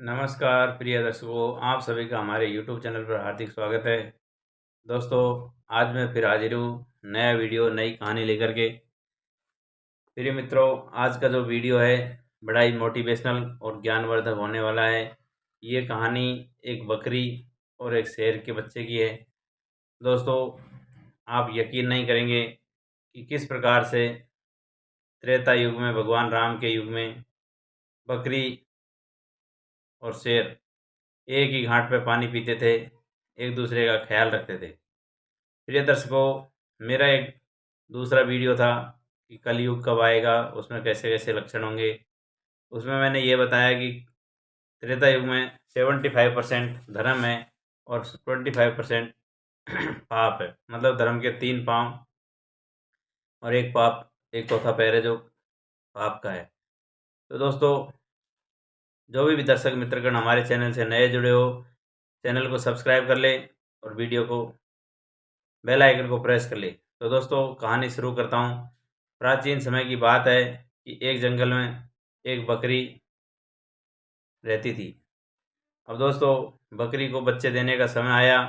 नमस्कार प्रिय दर्शकों, आप सभी का हमारे YouTube चैनल पर हार्दिक स्वागत है। दोस्तों, आज मैं फिर हाजिर हूँ नया वीडियो नई कहानी लेकर के। प्रिय मित्रों, आज का जो वीडियो है बड़ा ही मोटिवेशनल और ज्ञानवर्धक होने वाला है। ये कहानी एक बकरी और एक शेर के बच्चे की है। दोस्तों, आप यकीन नहीं करेंगे कि किस प्रकार से त्रेता युग में, भगवान राम के युग में, बकरी और शेर एक ही घाट पे पानी पीते थे, एक दूसरे का ख्याल रखते थे। प्रिय दर्शकों, मेरा एक दूसरा वीडियो था कि कलयुग कब आएगा, उसमें कैसे-कैसे लक्षण होंगे। उसमें मैंने ये बताया कि त्रेता युग में 75% धर्म है और 25% पाप है। मतलब धर्म के 3 पाँव और 1 पाप, 1 चौथा पैर है जो पाप का है। तो दोस्तों, जो भी दर्शक मित्रगण हमारे चैनल से नए जुड़े हो, चैनल को सब्सक्राइब कर लें और वीडियो को बेल आइकन को प्रेस कर ले। तो दोस्तों, कहानी शुरू करता हूँ। प्राचीन समय की बात है कि एक जंगल में एक बकरी रहती थी। अब दोस्तों, बकरी को बच्चे देने का समय आया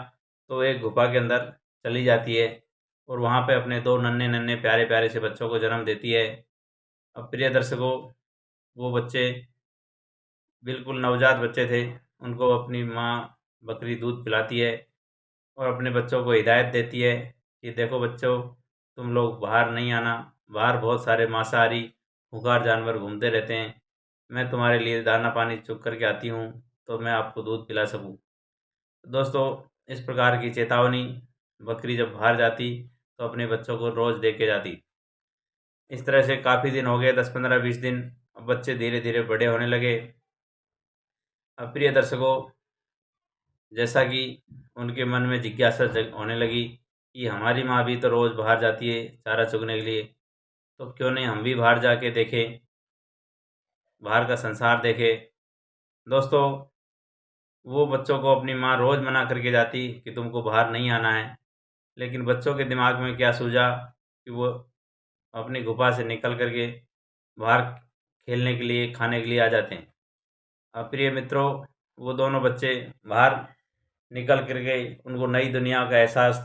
तो एक गुफा के अंदर चली जाती है और वहाँ पे अपने 2 नन्हे-नन्हे प्यारे-प्यारे से बच्चों को जन्म देती है। अब प्रिय दर्शकों, वो बच्चे बिल्कुल नवजात बच्चे थे। उनको अपनी माँ बकरी दूध पिलाती है और अपने बच्चों को हिदायत देती है कि देखो बच्चों, तुम लोग बाहर नहीं आना। बाहर बहुत सारे मांसाहारी खूंखार जानवर घूमते रहते हैं। मैं तुम्हारे लिए दाना पानी चुग करके आती हूँ तो मैं आपको दूध पिला सकूँ। दोस्तों, इस प्रकार की चेतावनी बकरी जब बाहर जाती तो अपने बच्चों को रोज़ दे के जाती। इस तरह से काफ़ी दिन हो गए, 10 15 20 दिन। अब बच्चे धीरे धीरे बड़े होने लगे। अब प्रिय दर्शकों, जैसा कि उनके मन में जिज्ञासा होने लगी कि हमारी माँ भी तो रोज़ बाहर जाती है चारा चुगने के लिए, तो क्यों नहीं हम भी बाहर जाके देखें, बाहर का संसार देखें। दोस्तों, वो बच्चों को अपनी माँ रोज़ मना करके जाती कि तुमको बाहर नहीं आना है, लेकिन बच्चों के दिमाग में क्या सूझा कि वो अपनी गुफा से निकल करके बाहर खेलने के लिए, खाने के लिए आ जाते हैं। अब प्रिय मित्रों, वो दोनों बच्चे बाहर निकल कर के उनको नई दुनिया का एहसास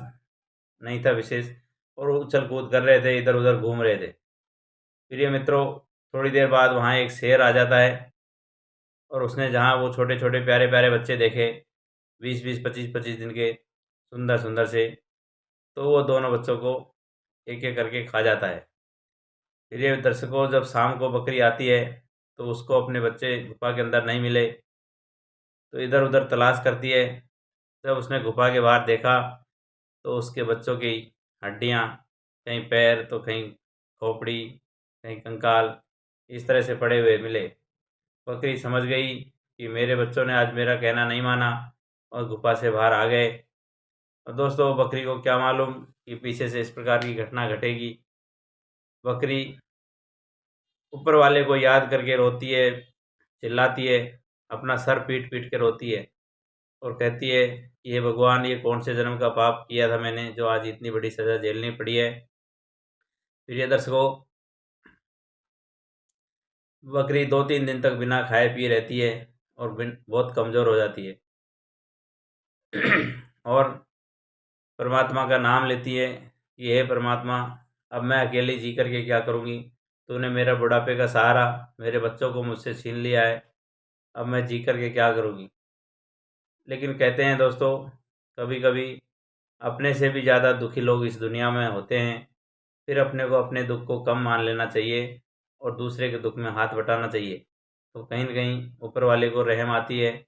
नहीं था विशेष, और उछल कूद कर रहे थे, इधर उधर घूम रहे थे। प्रिय मित्रों, थोड़ी देर बाद वहाँ एक शेर आ जाता है और उसने जहाँ वो छोटे छोटे प्यारे प्यारे बच्चे देखे, 20-20 25-25 दिन के सुंदर सुंदर से, तो वो दोनों बच्चों को एक एक करके खा जाता है। प्रिय दर्शकों, जब शाम को बकरी आती है तो उसको अपने बच्चे गुफा के अंदर नहीं मिले, तो इधर उधर तलाश करती है। जब उसने गुफा के बाहर देखा तो उसके बच्चों की हड्डियाँ, कहीं पैर तो कहीं खोपड़ी, कहीं कंकाल, इस तरह से पड़े हुए मिले। बकरी समझ गई कि मेरे बच्चों ने आज मेरा कहना नहीं माना और गुफा से बाहर आ गए। और दोस्तों, बकरी को क्या मालूम कि पीछे से इस प्रकार की घटना घटेगी। बकरी ऊपर वाले को याद करके रोती है, चिल्लाती है, अपना सर पीट पीट के रोती है और कहती है कि हे भगवान, ये कौन से जन्म का पाप किया था मैंने जो आज इतनी बड़ी सज़ा झेलनी पड़ी है। प्रिय दर्शकों, बकरी 2-3 दिन तक बिना खाए पिए रहती है और बहुत कमज़ोर हो जाती है और परमात्मा का नाम लेती है कि हे परमात्मा, अब मैं अकेले जी कर के क्या करूँगी। तूने मेरा बुढ़ापे का सहारा, मेरे बच्चों को मुझसे छीन लिया है, अब मैं जी कर के क्या करूँगी। लेकिन कहते हैं दोस्तों, कभी कभी अपने से भी ज़्यादा दुखी लोग इस दुनिया में होते हैं। फिर अपने को अपने दुख को कम मान लेना चाहिए और दूसरे के दुख में हाथ बटाना चाहिए, तो कहीं न कहीं ऊपर वाले को रहम आती है।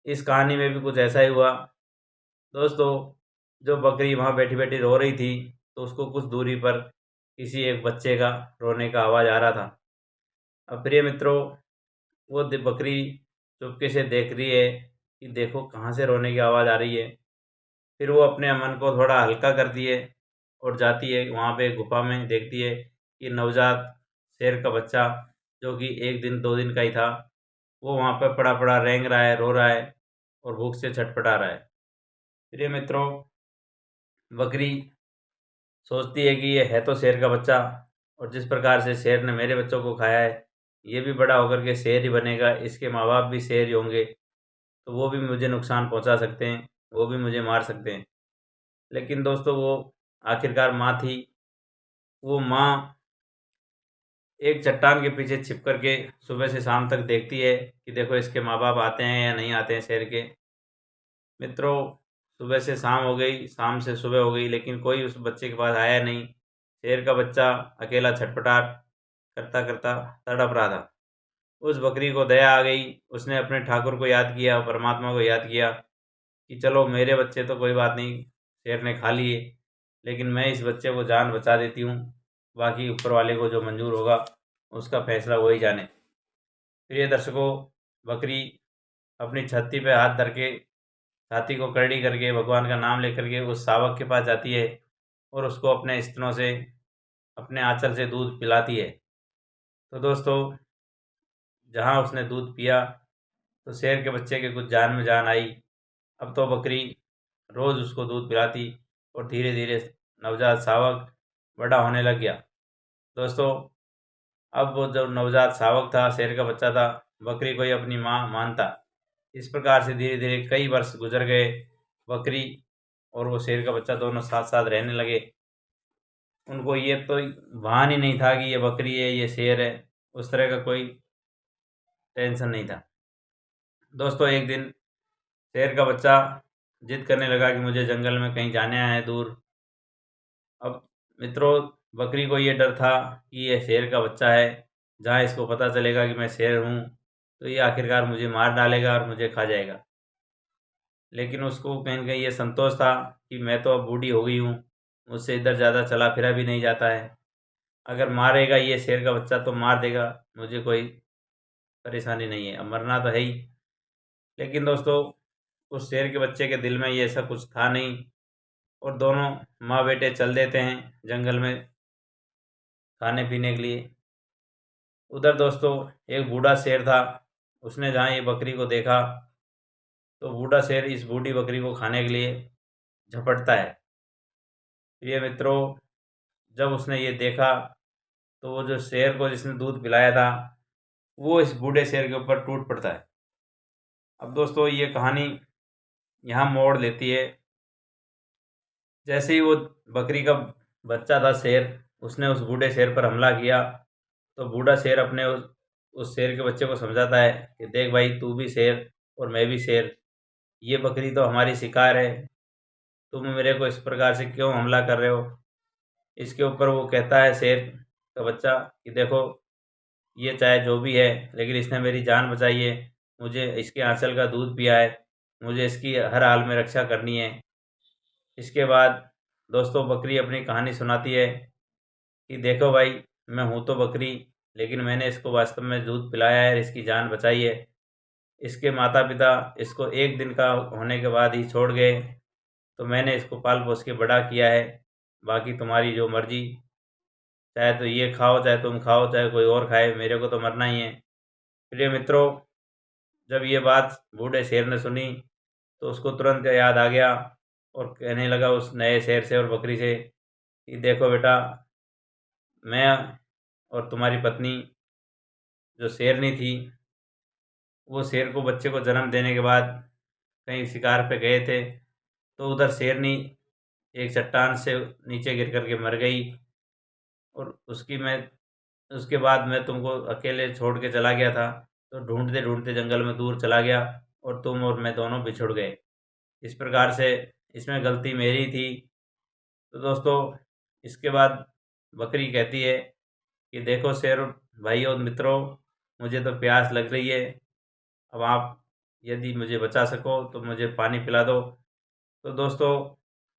इस कहानी में भी कुछ ऐसा ही हुआ। दोस्तों, जो बकरी वहाँ बैठी-बैठी रो रही थी, तो उसको कुछ दूरी पर किसी एक बच्चे का रोने का आवाज़ आ रहा था। अब प्रिय मित्रों, वो बकरी चुपके से देख रही है कि देखो कहाँ से रोने की आवाज़ आ रही है। फिर वो अपने मन को थोड़ा हल्का करती है और जाती है वहाँ पे गुफा में, देखती है कि नवजात शेर का बच्चा, जो कि 1 दिन 2 दिन का ही था, वो वहाँ पे पड़ा-पड़ा रेंग रहा है, रो रहा है और भूख से छटपटा रहा है। प्रिय मित्रों, बकरी सोचती है कि ये है तो शेर का बच्चा और जिस प्रकार से शेर ने मेरे बच्चों को खाया है, ये भी बड़ा होकर के शेर ही बनेगा, इसके माँ बाप भी शेर ही होंगे, तो वो भी मुझे नुकसान पहुंचा सकते हैं, वो भी मुझे मार सकते हैं। लेकिन दोस्तों वो आखिरकार माँ थी। वो माँ एक चट्टान के पीछे छिप कर के सुबह से शाम तक देखती है कि देखो इसके माँ बाप आते हैं या नहीं आते हैं शेर के। मित्रों, सुबह से शाम हो गई, शाम से सुबह हो गई, लेकिन कोई उस बच्चे के पास आया नहीं। शेर का बच्चा अकेला छटपटाट करता करता तड़प रहा था। उस बकरी को दया आ गई, उसने अपने ठाकुर को याद किया, परमात्मा को याद किया कि चलो मेरे बच्चे तो कोई बात नहीं, शेर ने खा लिए, लेकिन मैं इस बच्चे को जान बचा देती हूँ, बाकी ऊपर वाले को जो मंजूर होगा उसका फैसला वही जाने। प्रिय दर्शकों, बकरी अपनी छाती पे हाथ धर के, छाती को करड़ी करके, भगवान का नाम लेकर के उस शावक के पास जाती है और उसको अपने स्तनों से, अपने आंचल से दूध पिलाती है। तो दोस्तों, जहाँ उसने दूध पिया तो शेर के बच्चे के कुछ जान में जान आई। अब तो बकरी रोज़ उसको दूध पिलाती और धीरे धीरे नवजात शावक बड़ा होने लग गया। दोस्तों, अब वो जो नवजात शावक था, शेर का बच्चा था, बकरी को ही अपनी माँ मानता। इस प्रकार से धीरे धीरे कई वर्ष गुजर गए। बकरी और वो शेर का बच्चा दोनों साथ साथ रहने लगे। उनको ये तो भान ही नहीं था कि ये बकरी है, ये शेर है, उस तरह का कोई टेंशन नहीं था। दोस्तों, एक दिन शेर का बच्चा जिद करने लगा कि मुझे जंगल में कहीं जाना है दूर। अब मित्रों, बकरी को ये डर था कि ये शेर का बच्चा है, जहाँ इसको पता चलेगा कि मैं शेर हूँ तो ये आखिरकार मुझे मार डालेगा और मुझे खा जाएगा। लेकिन उसको कहीं न कहीं ये संतोष था कि मैं तो अब बूढ़ी हो गई हूँ, मुझसे इधर ज़्यादा चला फिरा भी नहीं जाता है। अगर मारेगा ये शेर का बच्चा तो मार देगा, मुझे कोई परेशानी नहीं है, अब मरना तो है ही। लेकिन दोस्तों, उस शेर के बच्चे के दिल में ये ऐसा कुछ था नहीं और दोनों माँ बेटे चल देते हैं जंगल में खाने पीने के लिए। उधर दोस्तों एक बूढ़ा शेर था, उसने जहाँ ये बकरी को देखा तो बूढ़ा शेर इस बूढ़ी बकरी को खाने के लिए झपटता है। प्रिय मित्रों, जब उसने ये देखा तो वो जो शेर को जिसने दूध पिलाया था वो इस बूढ़े शेर के ऊपर टूट पड़ता है। अब दोस्तों, ये कहानी यहाँ मोड़ लेती है। जैसे ही वो बकरी का बच्चा था शेर, उसने उस बूढ़े शेर पर हमला किया तो बूढ़ा शेर अपने उस शेर के बच्चे को समझाता है कि देख भाई, तू भी शेर और मैं भी शेर, ये बकरी तो हमारी शिकार है, तुम मेरे को इस प्रकार से क्यों हमला कर रहे हो। इसके ऊपर वो कहता है शेर का बच्चा कि देखो, ये चाहे जो भी है लेकिन इसने मेरी जान बचाई है, मुझे इसके आंचल का दूध पिया है, मुझे इसकी हर हाल में रक्षा करनी है। इसके बाद दोस्तों बकरी अपनी कहानी सुनाती है कि देखो भाई, मैं हूँ तो बकरी, लेकिन मैंने इसको वास्तव में दूध पिलाया है, इसकी जान बचाई है। इसके माता पिता इसको एक दिन का होने के बाद ही छोड़ गए, तो मैंने इसको पाल पोस के बड़ा किया है, बाकी तुम्हारी जो मर्जी, चाहे तो ये खाओ, चाहे तुम खाओ, चाहे कोई और खाए, मेरे को तो मरना ही है। प्रिय मित्रों, जब ये बात बूढ़े शेर ने सुनी तो उसको तुरंत याद आ गया और कहने लगा उस नए शेर से और बकरी से कि देखो बेटा, मैं और तुम्हारी पत्नी जो शेरनी थी, वो शेर को बच्चे को जन्म देने के बाद कहीं शिकार पे गए थे, तो उधर शेरनी एक चट्टान से नीचे गिर कर के मर गई और उसके बाद मैं तुमको अकेले छोड़ के चला गया था, तो ढूंढते ढूंढते जंगल में दूर चला गया और तुम और मैं दोनों बिछुड़ गए। इस प्रकार से इसमें गलती मेरी थी। तो दोस्तों, इसके बाद बकरी कहती है कि देखो शेर भाई और मित्रों, मुझे तो प्यास लग रही है, अब आप यदि मुझे बचा सको तो मुझे पानी पिला दो। तो दोस्तों,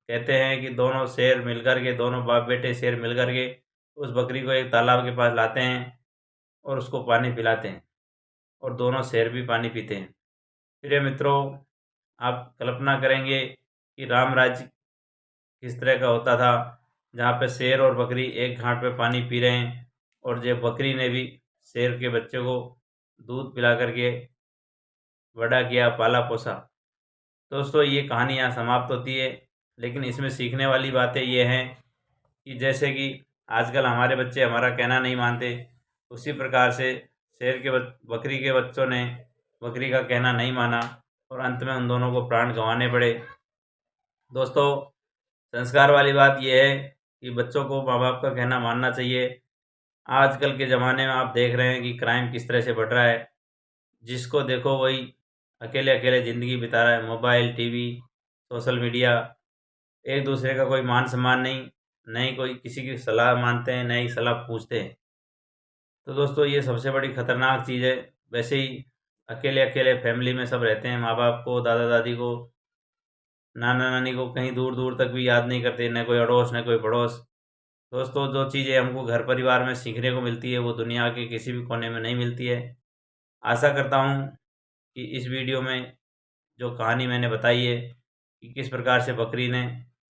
कहते हैं कि दोनों शेर मिलकर के, दोनों बाप बेटे शेर मिलकर के उस बकरी को एक तालाब के पास लाते हैं और उसको पानी पिलाते हैं और दोनों शेर भी पानी पीते हैं। प्रिय मित्रों, आप कल्पना करेंगे कि राम राज्य किस तरह का होता था, जहाँ पे शेर और बकरी एक घाट पे पानी पी रहे हैं और जो बकरी ने भी शेर के बच्चे को दूध पिला करके बड़ा किया, पाला पोसा। दोस्तों, ये कहानी यहाँ समाप्त होती है, लेकिन इसमें सीखने वाली बातें ये हैं कि जैसे कि आजकल हमारे बच्चे हमारा कहना नहीं मानते, उसी प्रकार से बकरी के बच्चों ने बकरी का कहना नहीं माना और अंत में उन दोनों को प्राण गंवाने पड़े। दोस्तों, संस्कार वाली बात यह है कि बच्चों को माँ बाप का कहना मानना चाहिए। आजकल के ज़माने में आप देख रहे हैं कि क्राइम किस तरह से बढ़ रहा है। जिसको देखो वही अकेले अकेले ज़िंदगी बिता रहा है। मोबाइल, टीवी, सोशल मीडिया, एक दूसरे का कोई मान सम्मान नहीं, न ही कोई किसी की सलाह मानते हैं, न ही सलाह पूछते हैं। तो दोस्तों, ये सबसे बड़ी खतरनाक चीज़ है। वैसे ही अकेले अकेले फैमिली में सब रहते हैं, माँ बाप को, दादा दादी को, नाना नानी को कहीं दूर दूर तक भी याद नहीं करते, न कोई अड़ोस न कोई पड़ोस। दोस्तों, जो चीज़ें हमको घर परिवार में सीखने को मिलती है वो दुनिया के किसी भी कोने में नहीं मिलती है। आशा करता हूँ कि इस वीडियो में जो कहानी मैंने बताई है कि किस प्रकार से बकरी ने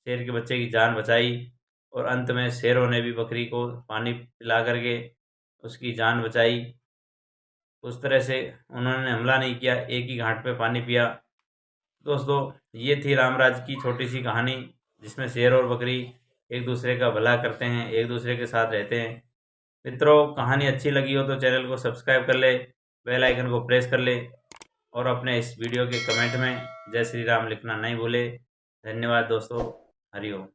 शेर के बच्चे की जान बचाई और अंत में शेरों ने भी बकरी को पानी पिला करके उसकी जान बचाई। उस तरह से उन्होंने हमला नहीं किया, एक ही घाट पे पानी पिया। दोस्तों, ये थी रामराज की छोटी सी कहानी जिसमें शेर और बकरी एक दूसरे का भला करते हैं, एक दूसरे के साथ रहते हैं। मित्रों, कहानी अच्छी लगी हो तो चैनल को सब्सक्राइब कर ले, बेल आइकन को प्रेस कर ले और अपने इस वीडियो के कमेंट में जय श्री राम लिखना नहीं भूले। धन्यवाद दोस्तों। हरि ओम।